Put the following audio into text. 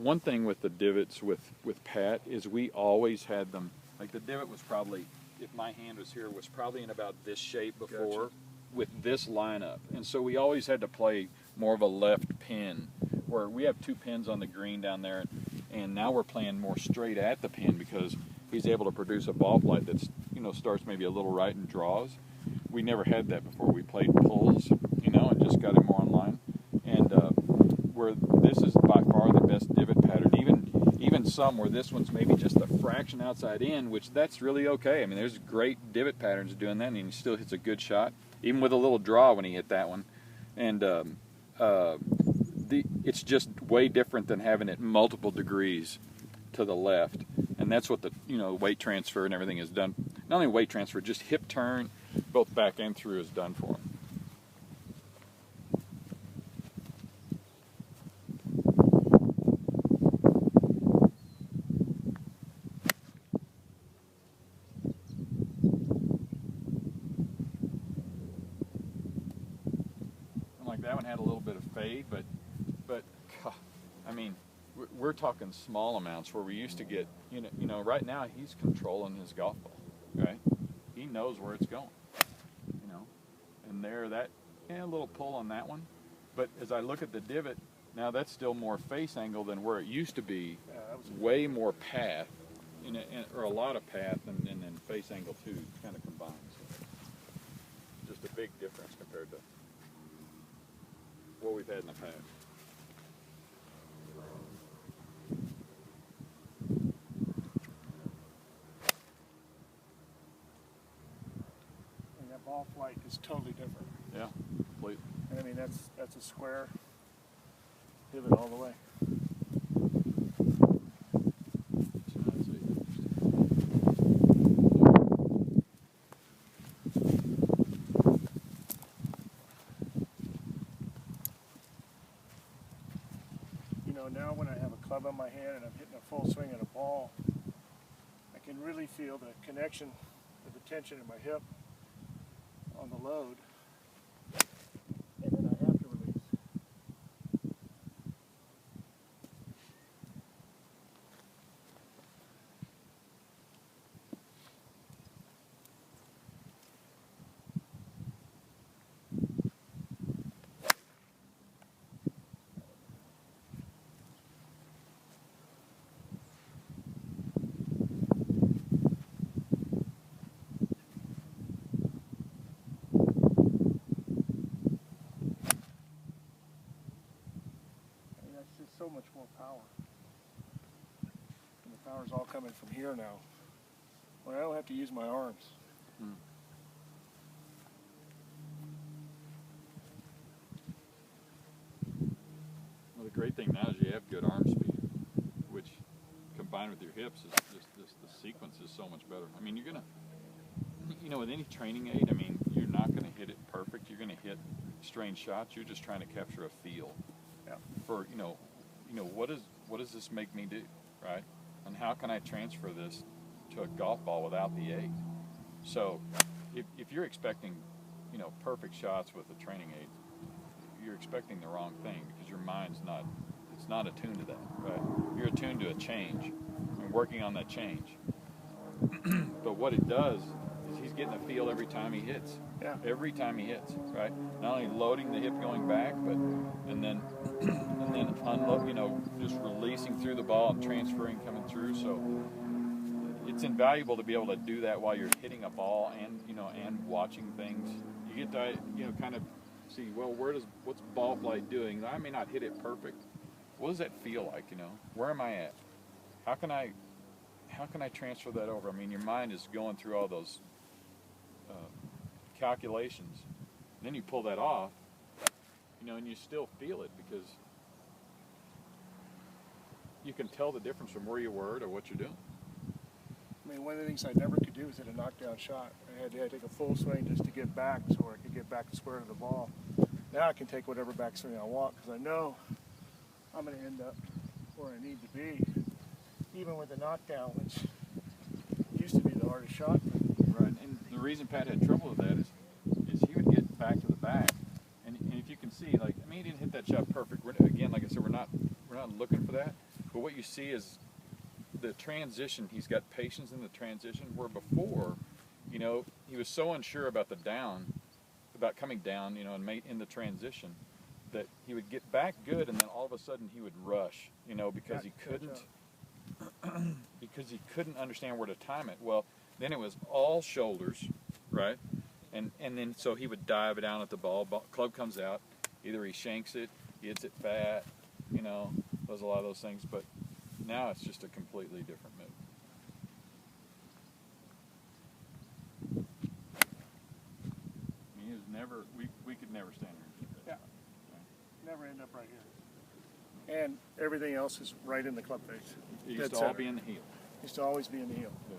one thing with the divots with Pat is we always had them, like the divot was probably, if my hand was here, was probably in about this shape before. Gotcha. With this lineup. And so we always had to play more of a left pin, where we have 2 pins on the green down there, and now we're playing more straight at the pin because he's able to produce a ball flight that's, you know, starts maybe a little right and draws. We never had that before. We played pulls, you know, and just got him more on line. And where this is by far the best divot pattern, even some where this one's maybe just a fraction outside in, which that's really okay. I mean, there's great divot patterns doing that, and he still hits a good shot, even with a little draw when he hit that one. And it's just way different than having it multiple degrees to the left. And that's what the, you know, weight transfer and everything is done. Not only weight transfer, just hip turn, both back and through is done for him. Like that one had a little bit of fade, but God, I mean, we're talking small amounts where we used to get, you know, right now he's controlling his golf ball, right? He knows where it's going, you know, and a little pull on that one. But as I look at the divot, now that's still more face angle than where it used to be. That was way more path, or a lot of path, and then face angle too, kind of combines. Just a big difference compared to what we've had in the past. And that ball flight is totally different. Yeah, completely. And I mean, that's a square divot all the way. Now when I have a club in my hand and I'm hitting a full swing at a ball, I can really feel the connection of the tension in my hip on the load, and then I have to release. So much more power. And the power's all coming from here now, where I don't have to use my arms. Well, the great thing now is you have good arm speed, which combined with your hips is just the sequence is so much better. I mean, you're gonna, you know, with any training aid, I mean, you're not gonna hit it perfect. You're gonna hit strange shots. You're just trying to capture a feel for, you know, what does this make me do, right? And how can I transfer this to a golf ball without the aid? So if you're expecting, you know, perfect shots with a training aid, you're expecting the wrong thing, because your mind's not attuned to that, right? You're attuned to a change and working on that change. But what it does is he's getting a feel every time he hits. Yeah. Every time he hits, right? Not only loading the hip going back, but and then unload, you know, just releasing through the ball and transferring coming through. So it's invaluable to be able to do that while you're hitting a ball and, you know, and watching things. You get to, you know, kind of see, well, what's ball flight doing? I may not hit it perfect. What does that feel like, you know? Where am I at? How can I transfer that over? I mean, your mind is going through all those calculations. And then you pull that off, you know, and you still feel it, because you can tell the difference from where you were to what you're doing. I mean, one of the things I never could do was hit a knockdown shot. I had to take a full swing just to get back, so I could get back square to the ball. Now I can take whatever backswing I want, because I know I'm going to end up where I need to be, even with the knockdown, which used to be the hardest shot. Right, and the reason Pat had trouble with that is he would get back to the back, and if you can see, like, I mean, he didn't hit that shot perfect. Again, like I said, we're not we're not looking for that. But what you see is the transition. He's got patience in the transition, where before, you know, he was so unsure about the down, about coming down, you know, and in the transition, that he would get back good, and then all of a sudden he would rush, you know, because he couldn't, because he couldn't understand where to time it. Well, then it was all shoulders, right? And then so he would dive it down at the ball. Club comes out, either he shanks it, he hits it fat, you know, does a lot of those things. But now it's just a completely different move. I mean, it was never, we could never stand here. Yeah. Never end up right here. And everything else is right in the club face. It used to all be in the heel. Used to always be in the heel. Yeah.